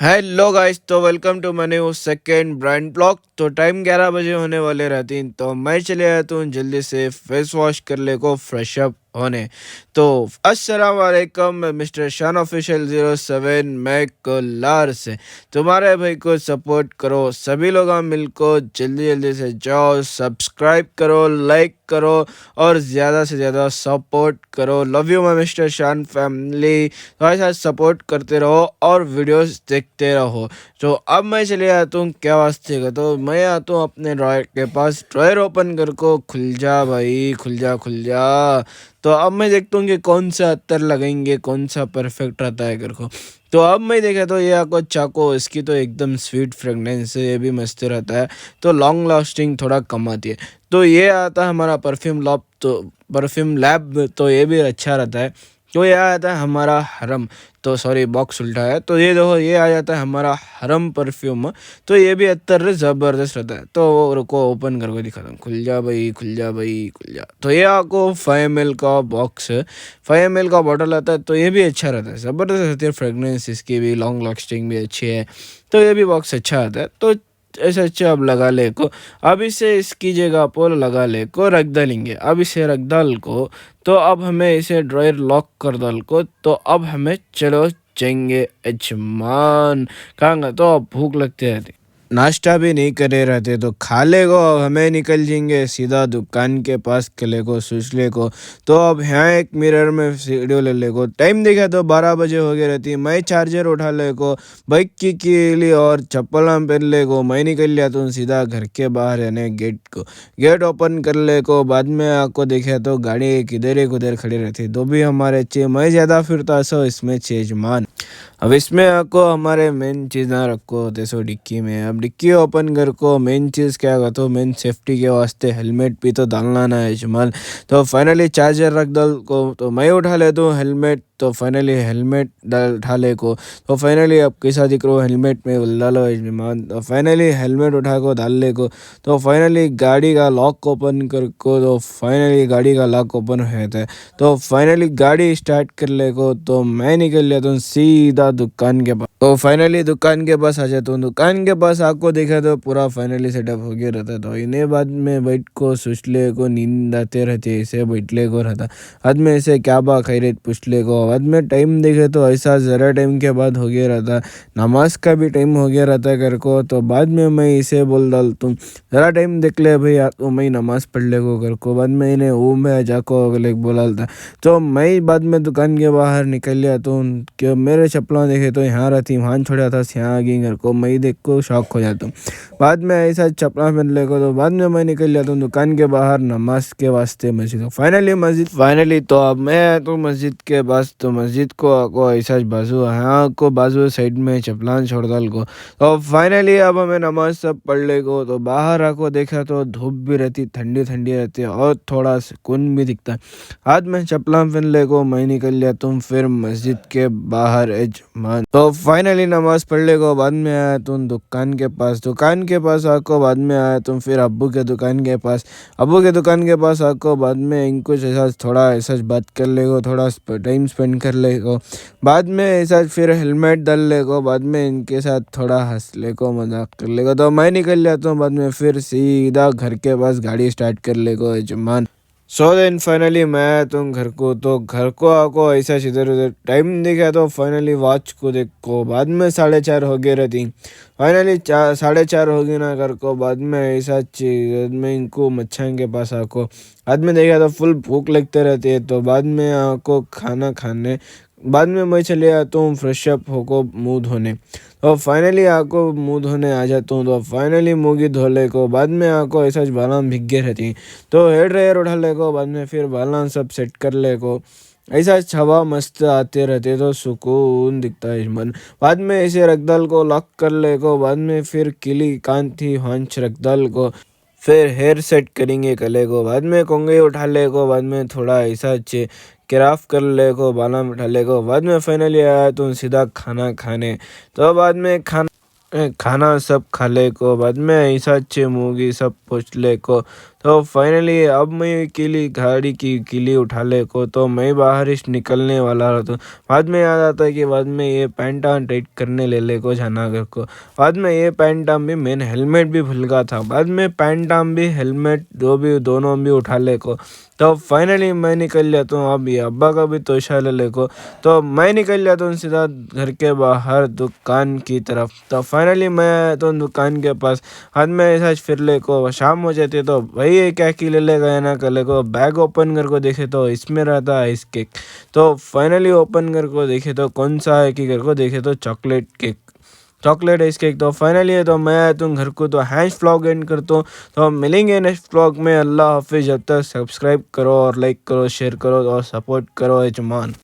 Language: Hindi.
हेलो गाइस, तो welcome to money second brand blog. तो टाइम 11 बजे होने वाले रहती हैं, तो मैं चले आता हूँ जल्दी से फेस वॉश कर ले को फ्रेश अप होने। तो अस्सलाम वालेकुम, मिस्टर शान ऑफिशियल 07 मैं कोलार से तुम्हारे भाई को सपोर्ट करो। सभी लोग मिलकर जल्दी जल्दी से जाओ, सब्सक्राइब करो, लाइक करो और ज़्यादा से ज़्यादा सपोर्ट करो। लव यू माय मिस्टर शान फैमिली। तो ऐसा सपोर्ट करते रहो और वीडियोस देखते रहो। तो अब मैं चले आता हूँ क्या वास्ते का, तो मैं आता हूँ अपने ड्रॉयर के पास। ड्रॉयर ओपन कर को, खुल जा भाई, खुल जा खुल जा। तो अब मैं देखता हूँ कि कौन सा अत्तर लगाएंगे, कौन सा परफेक्ट रहता है कर को। तो अब मैं देखा तो ये आपको चाको, इसकी तो एकदम स्वीट फ्रेगनेंस है, ये भी मस्त रहता है। तो लॉन्ग लास्टिंग थोड़ा कम आती है। तो ये आता है हमारा परफ्यूम लैब, तो परफ्यूम लैब तो ये भी अच्छा रहता है। तो ये आ जाता है हमारा हरम, तो सॉरी बॉक्स उल्टा है। तो ये देखो, ये आ जाता है हमारा हरम परफ्यूम। तो ये भी अत्तर ज़बरदस्त रहता है। तो वो रुको, ओपन करके दिखाता हूँ। खुल जा भाई, खुल जा भाई, खुल जा। तो ये आपको 5 ml का बॉक्स, 5 ml का बॉटल आता है। तो ये भी अच्छा रहता है, ज़बरदस्त रहती है फ्रेगनेंस इसकी भी, लॉन्ग लास्टिंग भी अच्छी है। तो ये भी बॉक्स अच्छा आता है। तो ऐसे अच्छा अब लगा ले को, अब इसे इसकी जगह पर लगा ले को रख डालेंगे। अब इसे रख डाल को, तो अब हमें इसे ड्रॉयर लॉक कर डाल को। तो अब हमें चलो जाएंगे अजमान कहाँ, तो अब भूख लगती रहती, नाश्ता भी नहीं करे रहते। तो खा ले को, अब हमें निकल जाएंगे सीधा दुकान के पास कले को सुसले को। तो अब यहाँ एक मिरर में वीडियो ले ले को, टाइम देखा तो 12 बजे हो गए रहती। मैं चार्जर उठा ले को, बाइक की ली और चप्पल पहन ले को, मैं निकल लिया तो सीधा घर के बाहर यानी गेट को, गेट ओपन कर ले को। बाद में आपको देखा तो गाड़ी किधर एक उधर खड़ी रहती। तो भी हमारे चे मैं ज़्यादा फिरता सो इसमें चेजमान। अब इसमें आपको हमारे मेन चीज़ ना रखो होते सो डिक्की में। अब डिक्की ओपन कर को मेन चीज़ क्या का, तो मेन सेफ्टी के वास्ते हेलमेट भी तो डालना ना है जमाल। तो फाइनली चार्जर रख दल को, तो मैं उठा लेता हूँ हेलमेट। तो फाइनली हेलमेट डाल उठा ले को, तो फाइनली अब कैसा दिख रहा हो हेलमेट में डालो जमान। तो फाइनली हेलमेट उठा को डाल ले को, तो फाइनली गाड़ी का लॉक ओपन कर को, तो फाइनली गाड़ी का लॉक ओपन होता है। तो फाइनली गाड़ी स्टार्ट कर ले को, तो मैं निकल लेता हूँ सीधा दुकान के पास। तो फाइनली दुकान के पास आ जाता हूँ। दुकान के पास आपको देखा तो पूरा फाइनली सेटअप हो गया रहता। तो इन्हें बाद में बैठ को सुसले को नींद आते रहते, ऐसे बैठले को रहता। बाद में ऐसे क्या बा खैरियत पूछ ले को। बाद में टाइम देखे तो ऐसा ज़रा टाइम के बाद हो गया रहता, नमाज का भी टाइम हो गया रहता कर को। तो बाद में मैं इसे बोल डाल तुम ज़रा टाइम देख ले भाई, तो मैं नमाज़ पढ़ ले को कर को। बाद में इन्हें वो मैं जाको अगले बोला था। तो मैं बाद में दुकान के बाहर निकल लिया, तो कि मेरे चप्पलें देखे तो यहाँ रहती, वहाँ छोड़ा था यहाँ आ गई घर को। मैं देख को शौक हो जाता हूँ। बाद में ऐसा चप्पला पहन ले को, तो बाद में मैं निकल जाता हूँ दुकान के बाहर नमाज के वास्ते मस्जिद। फाइनली मस्जिद, फाइनली तो अब मैं आया तो मस्जिद के पास। तो मस्जिद को ऐसा बाजू, हाँ को बाजू साइड में चप्पलान छोड़ डाल को। तो फाइनली अब हमें नमाज सब पढ़ ले को। तो बाहर आको देखा तो धूप भी रहती, ठंडी ठंडी रहती है और थोड़ा सुकून भी दिखता है। हाथ में चप्पला पहन ले को, मैं निकल लिया तुम फिर मस्जिद के बाहर एजमान। तो फाइनली नमाज पढ़ ले को, बाद में आया तुम दुकान के पास। दुकान के पास आको, बाद में आया तुम फिर अब्बू के दुकान के पास। अब्बू के दुकान के पास आको, बाद में इनको ऐसा थोड़ा ऐसा बात कर ले को, थोड़ा टाइम स्पेंड कर ले को। बाद में ऐसा फिर हेलमेट डाल ले को, बाद में इनके साथ थोड़ा हंस ले को, मजाक कर ले को। तो मैं निकल जाता हूँ बाद में फिर सीधा घर के पास गाड़ी स्टार्ट कर ले को यजमान। सो देन फाइनली मैं तुम घर को, तो घर को आको ऐसा इधर उधर टाइम देखा तो फाइनली वॉच को देखो, बाद में 4:30 हो गए रहती। फाइनली 4:30 हो गई ना घर को। बाद में ऐसा चीज में इनको मच्छर के पास आको, बाद में देखा तो फुल भूख लगते रहती है। तो बाद में आको खाना खाने, बाद में मैं चले आता हूँ फ्रेश अप होको मुँह धोने। तो फाइनली आको मुँह धोने आ जाता हूँ। तो फाइनली मुँह धो ले को, बाद में आको ऐसा बाला भीगे रहती हैं। तो हेयर ड्रायर उठा ले को, बाद में फिर बाला सब सेट कर ले को। ऐसा हवा मस्त आते रहते तो सुकून दिखता है मन। बाद में ऐसे रखदल को लॉक कर ले को, बाद में फिर किली कान थी हांच रखदल को, फिर हेयर सेट करेंगे कले को। बाद में कंघी उठा ले को, बाद में थोड़ा ऐसा अच्छे क्राफ्ट कर ले को, बाला में उठा ले को। बाद में फाइनली आया तो सीधा खाना खाने। तो बाद में खाना सब खा ले को, बाद में ऐसा अच्छे मूंगी सब पूछ ले को। तो फाइनली अब मैं कीली गाड़ी की कीली उठा ले को तो मैं बाहर ही निकलने वाला रहा। तो बाद में याद आता है कि बाद में ये पैंटा टाइट करने ले को जाना घर को। बाद में ये पैंटाम भी मैंने हेलमेट भी भूल गया था। बाद में पैंटाम भी हेलमेट दोनों भी उठा ले को। तो फाइनली मैं निकल जाता हूँ। अब ये अब्बा का भी तोशा ले को। तो मैं निकल जाता हूँ सीधा घर के बाहर दुकान की तरफ। तो फाइनली मैं आया तो दुकान के पास। हाथ में ऐसा फिर ले को शाम हो जाती है तो भाई ये क्या की ले गया ना कर ले को। बैग ओपन कर को देखे तो इसमें रहता आइस केक। तो फाइनली ओपन कर को देखे तो कौन सा है कि कर को देखे तो chocolate cake, chocolate ice cake. तो फाइनली तो मैं आया तुम घर को। तो हैश व्लॉग एंड करता हूँ। तो मिलेंगे नेक्स्ट व्लॉग में। अल्लाह हाफिज़। जब तक सब्सक्राइब करो और लाइक करो शेयर करो और सपोर्ट करो यजमान।